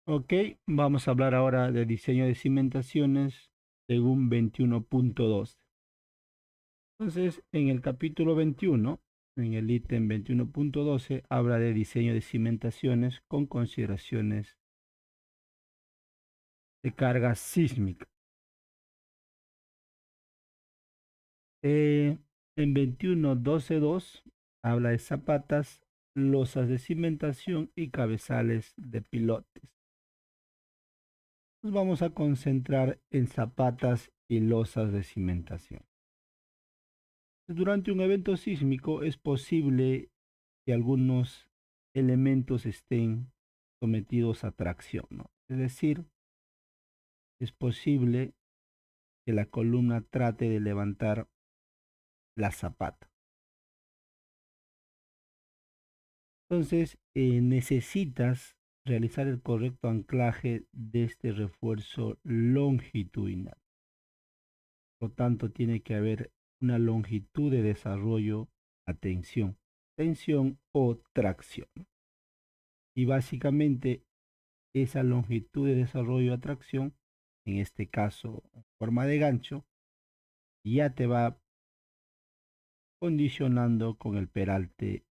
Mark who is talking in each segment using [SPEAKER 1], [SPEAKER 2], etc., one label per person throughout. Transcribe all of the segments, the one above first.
[SPEAKER 1] Ok, vamos a hablar ahora de diseño de cimentaciones según 21.2. Entonces, en el capítulo 21, en el ítem 21.12, habla de diseño de cimentaciones con consideraciones de carga sísmica. En 21.12.2 habla de zapatas, losas de cimentación y cabezales de pilotes. Nos vamos a concentrar en zapatas y losas de cimentación. Durante un evento sísmico es posible que algunos elementos estén sometidos a tracción, ¿no? Es decir, es posible que la columna trate de levantar la zapata. Entonces, necesitas realizar el correcto anclaje de este refuerzo longitudinal. Por lo tanto, tiene que haber una longitud de desarrollo a tensión o tracción. Y básicamente esa longitud de desarrollo de atracción, en este caso en forma de gancho, ya te va condicionando con el peralte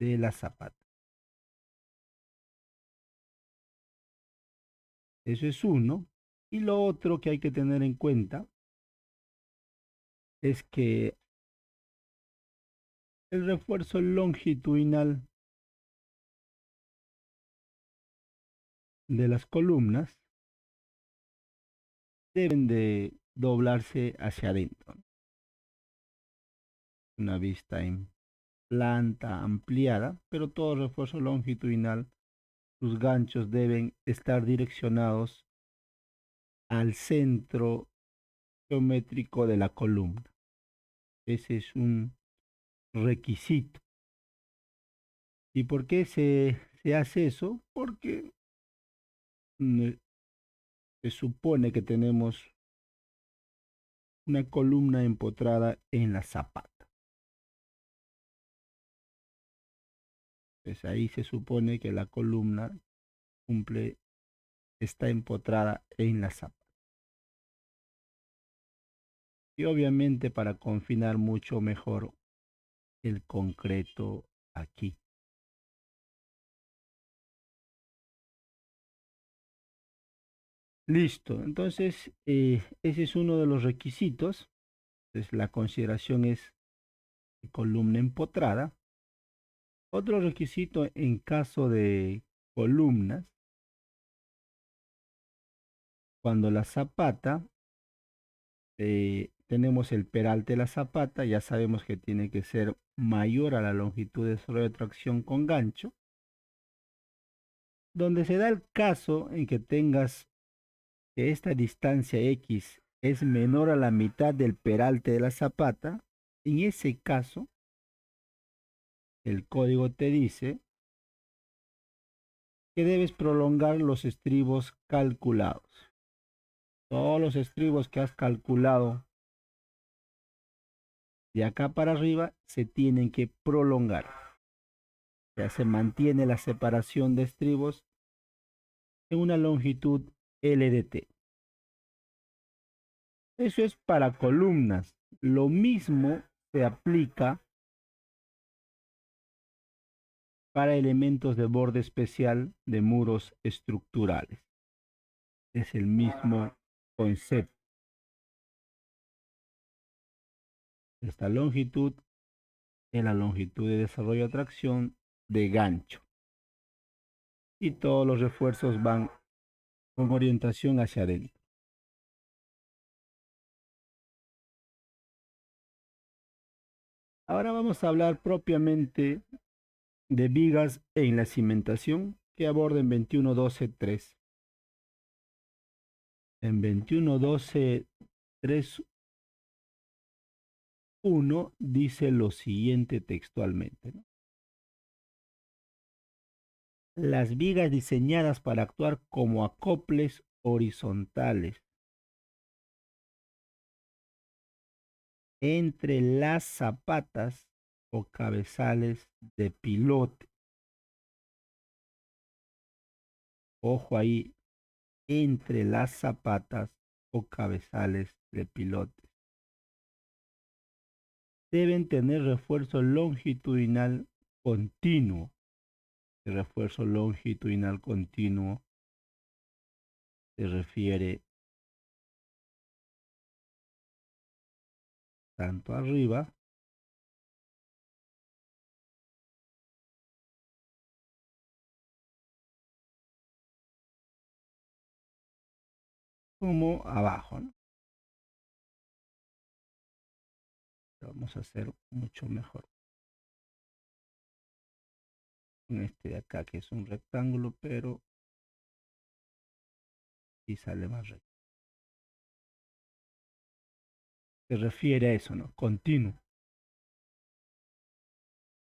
[SPEAKER 1] de la zapata. Eso es uno. Y lo otro que hay que tener en cuenta es que el refuerzo longitudinal de las columnas deben de doblarse hacia adentro. Una vista en planta ampliada, pero todo refuerzo longitudinal, sus ganchos deben estar direccionados al centro geométrico de la columna. Ese es un requisito. ¿Y por qué se hace eso? Porque mm, se supone que tenemos una columna empotrada en la zapata. Pues ahí se supone que la columna cumple, está empotrada en la zapata. Y obviamente para confinar mucho mejor el concreto aquí. Listo, entonces ese es uno de los requisitos. Entonces la consideración es columna empotrada. Otro requisito en caso de columnas, cuando la zapata, tenemos el peralte de la zapata, ya sabemos que tiene que ser mayor a la longitud de desarrollo de tracción con gancho. Donde se da el caso en que tengas que esta distancia X es menor a la mitad del peralte de la zapata, en ese caso, el código te dice que debes prolongar los estribos calculados. Todos los estribos que has calculado de acá para arriba se tienen que prolongar. O sea, se mantiene la separación de estribos en una longitud LDT. Eso es para columnas. Lo mismo se aplica para elementos de borde especial de muros estructurales. Es el mismo concepto. Esta longitud es la longitud de desarrollo de tracción de gancho. Y todos los refuerzos van con orientación hacia adentro. Ahora vamos a hablar propiamente de vigas en la cimentación que aborda en 21.12.3. En 21.12.3.1 dice lo siguiente textualmente, ¿no? Las vigas diseñadas para actuar como acoples horizontales entre las zapatas o cabezales de pilote Ojo ahí, entre las zapatas o cabezales de pilotes. Deben tener refuerzo longitudinal continuo. El refuerzo longitudinal continuo se refiere tanto arriba como abajo, ¿no? Vamos a hacer mucho mejor con este de acá, que es un rectángulo, pero sí sale más recto. Se refiere a eso, ¿no? Continuo.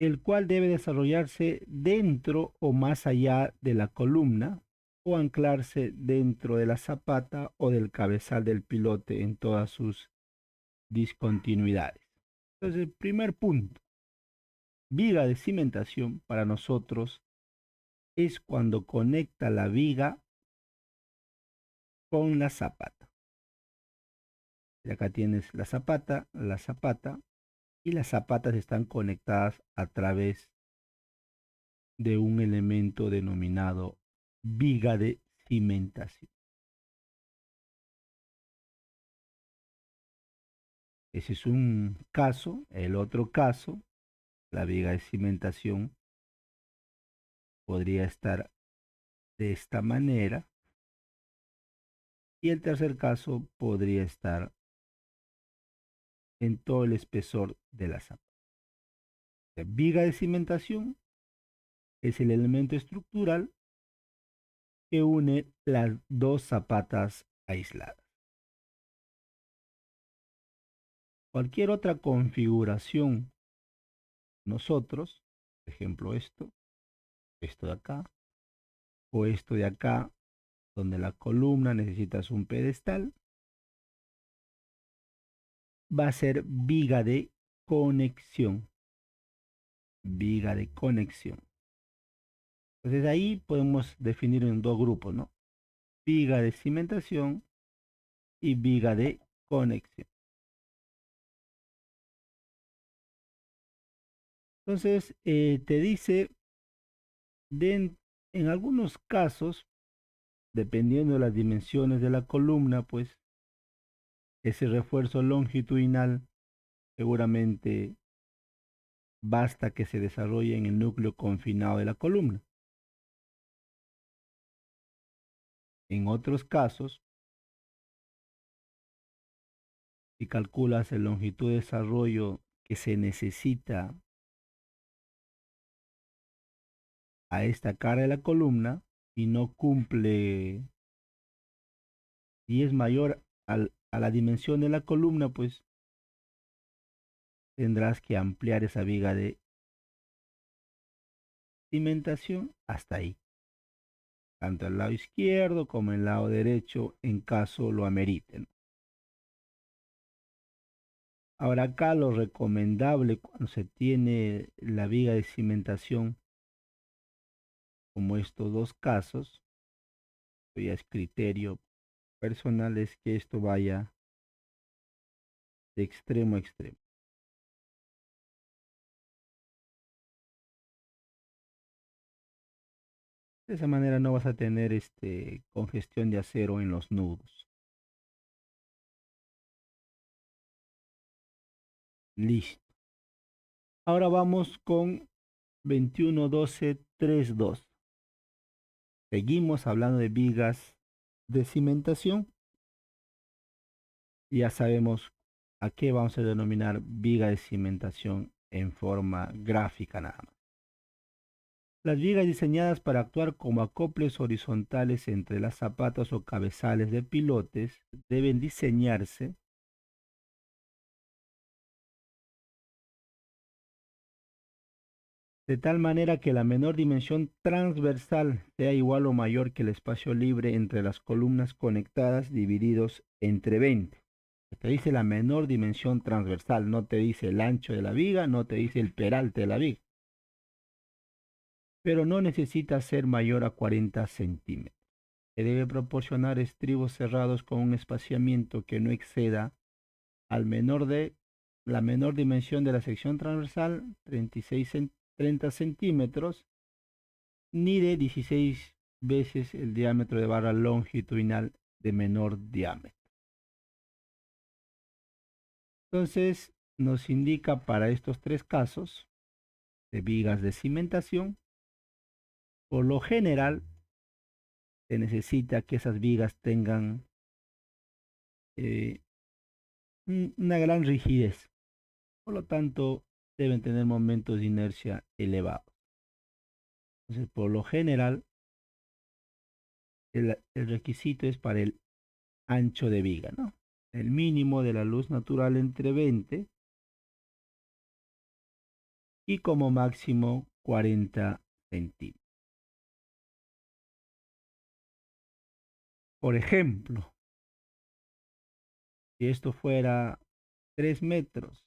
[SPEAKER 1] El cual debe desarrollarse dentro o más allá de la columna o anclarse dentro de la zapata o del cabezal del pilote en todas sus discontinuidades. Entonces, el primer punto, viga de cimentación para nosotros es cuando conecta la viga con la zapata. Y acá tienes la zapata y las zapatas están conectadas a través de un elemento denominado viga de cimentación. Ese es un caso. El otro caso, la viga de cimentación podría estar de esta manera. Y el tercer caso podría estar en todo el espesor de la zapata. La viga de cimentación es el elemento estructural que une las dos zapatas aisladas. Cualquier otra configuración, nosotros, por ejemplo esto de acá, o esto de acá, donde la columna necesitas un pedestal, va a ser viga de conexión. Viga de conexión. Entonces ahí podemos definir en dos grupos, ¿no? Viga de cimentación y viga de conexión. Entonces te dice, en algunos casos, dependiendo de las dimensiones de la columna, pues ese refuerzo longitudinal seguramente basta que se desarrolle en el núcleo confinado de la columna. En otros casos, si calculas la longitud de desarrollo que se necesita a esta cara de la columna y no cumple y es mayor a la dimensión de la columna, pues tendrás que ampliar esa viga de cimentación hasta ahí, tanto el lado izquierdo como el lado derecho en caso lo ameriten. Ahora acá lo recomendable cuando se tiene la viga de cimentación, como estos dos casos, esto ya es criterio personal, es que esto vaya de extremo a extremo. De esa manera no vas a tener congestión de acero en los nudos. Listo. Ahora vamos con 21.12.3.2. Seguimos hablando de vigas de cimentación. Ya sabemos a qué vamos a denominar viga de cimentación en forma gráfica nada más. Las vigas diseñadas para actuar como acoples horizontales entre las zapatas o cabezales de pilotes deben diseñarse de tal manera que la menor dimensión transversal sea igual o mayor que el espacio libre entre las columnas conectadas divididos entre 20. Te dice la menor dimensión transversal, no te dice el ancho de la viga, no te dice el peralte de la viga. pero no necesita ser mayor a 40 centímetros. Se debe proporcionar estribos cerrados con un espaciamiento que no exceda al menor de la menor dimensión de la sección transversal, 30 centímetros, ni de 16 veces el diámetro de barra longitudinal de menor diámetro. Entonces, nos indica para estos tres casos de vigas de cimentación, por lo general, se necesita que esas vigas tengan eh, una gran rigidez. Por lo tanto, deben tener momentos de inercia elevados. Entonces, por lo general, el requisito es para el ancho de viga, ¿no? El mínimo de la luz natural entre 20 y como máximo 40 centímetros. Por ejemplo, si esto fuera 3 metros,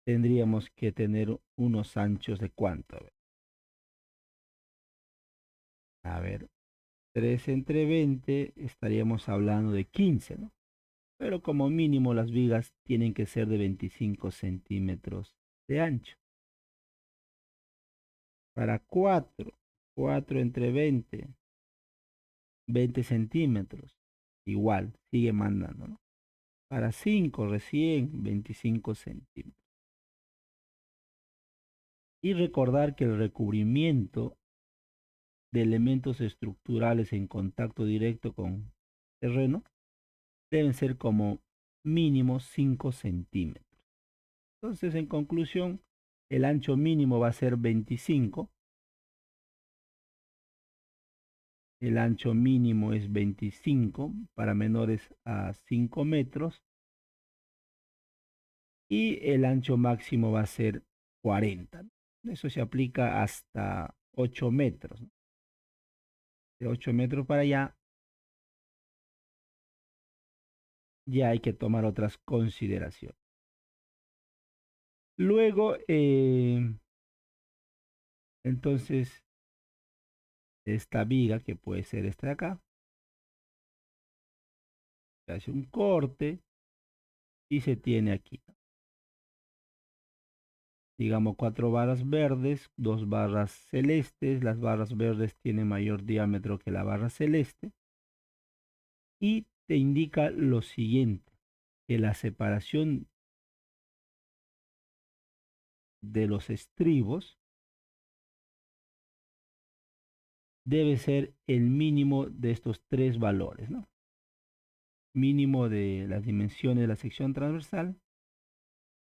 [SPEAKER 1] tendríamos que tener unos anchos de cuánto. A ver, 3 entre 20 estaríamos hablando de 15, ¿no? Pero como mínimo las vigas tienen que ser de 25 centímetros de ancho. Para 4 entre 20 centímetros. Igual, sigue mandando, ¿no? Para 5 recién, 25 centímetros. Y recordar que el recubrimiento de elementos estructurales en contacto directo con terreno deben ser como mínimo 5 centímetros. Entonces, en conclusión, el ancho mínimo va a ser 25. El ancho mínimo es 25 para menores a 5 metros. Y el ancho máximo va a ser 40. Eso se aplica hasta 8 metros. De 8 metros para allá ya hay que tomar otras consideraciones. Luego, entonces, esta viga, que puede ser esta de acá, se hace un corte y se tiene aquí, digamos, 4 barras verdes, 2 barras celestes. Las barras verdes tienen mayor diámetro que la barra celeste. Y te indica lo siguiente, que la separación de los estribos debe ser el mínimo de estos tres valores, ¿no? Mínimo de las dimensiones de la sección transversal,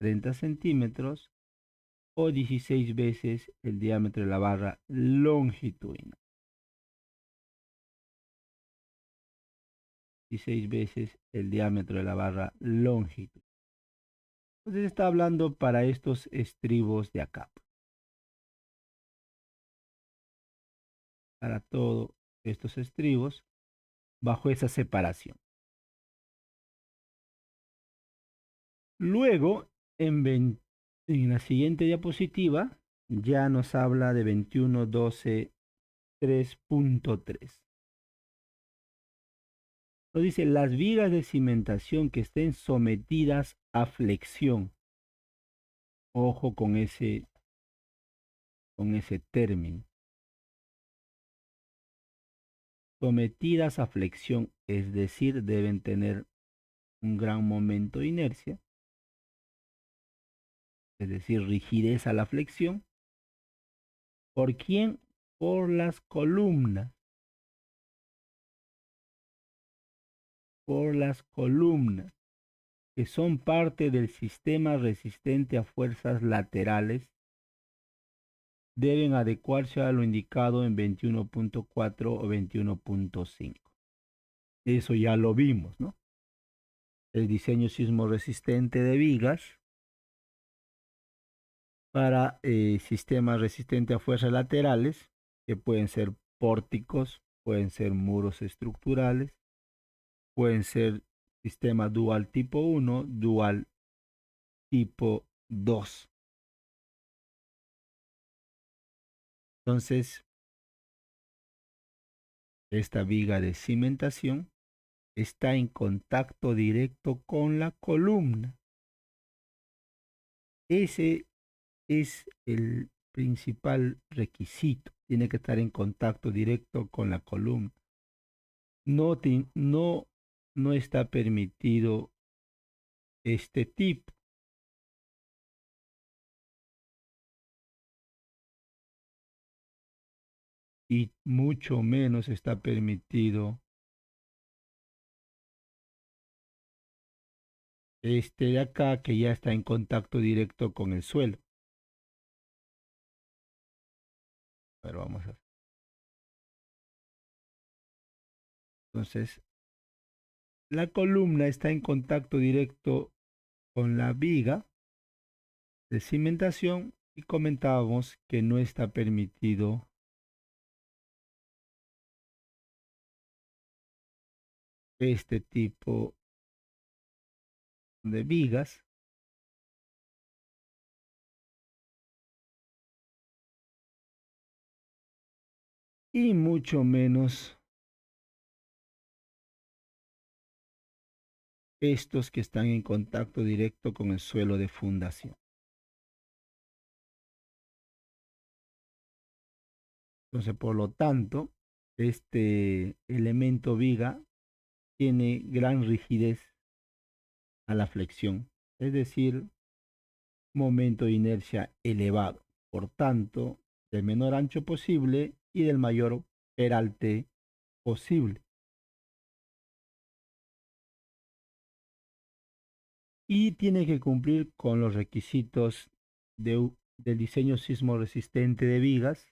[SPEAKER 1] 30 centímetros, o 16 veces el diámetro de la barra longitudinal. 16 veces el diámetro de la barra longitudinal. Entonces está hablando para estos estribos de acá. Para todos estos estribos bajo esa separación. Luego, en la siguiente diapositiva, ya nos habla de 21.12.3.3. Nos dice, las vigas de cimentación que estén sometidas a flexión. Ojo con ese término. Sometidas a flexión, es decir, deben tener un gran momento de inercia, es decir, rigidez a la flexión. ¿Por quién? Por las columnas. Por las columnas, que son parte del sistema resistente a fuerzas laterales, deben adecuarse a lo indicado en 21.4 o 21.5. Eso ya lo vimos, ¿no? El diseño sismo resistente de vigas para sistemas resistentes a fuerzas laterales, que pueden ser pórticos, pueden ser muros estructurales, pueden ser sistema dual tipo 1, dual tipo 2. Entonces, esta viga de cimentación está en contacto directo con la columna. Ese es el principal requisito. Tiene que estar en contacto directo con la columna. No está permitido este tipo. Y mucho menos está permitido este de acá, que ya está en contacto directo con el suelo. Pero vamos a ver. Entonces, la columna está en contacto directo con la viga de cimentación y comentábamos que no está permitido este tipo de vigas, y mucho menos estos que están en contacto directo con el suelo de fundación. Entonces, por lo tanto, este elemento viga tiene gran rigidez a la flexión, es decir, momento de inercia elevado, por tanto, del menor ancho posible y del mayor peralte posible. Y tiene que cumplir con los requisitos del diseño sismo resistente de vigas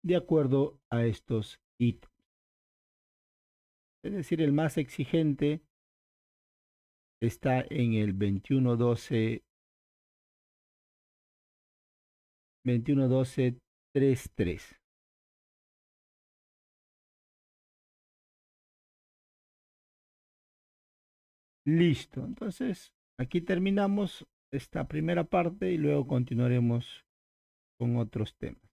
[SPEAKER 1] de acuerdo a estos ítems. Es decir, el más exigente está en el 211233. Listo, entonces aquí terminamos esta primera parte y luego continuaremos con otros temas.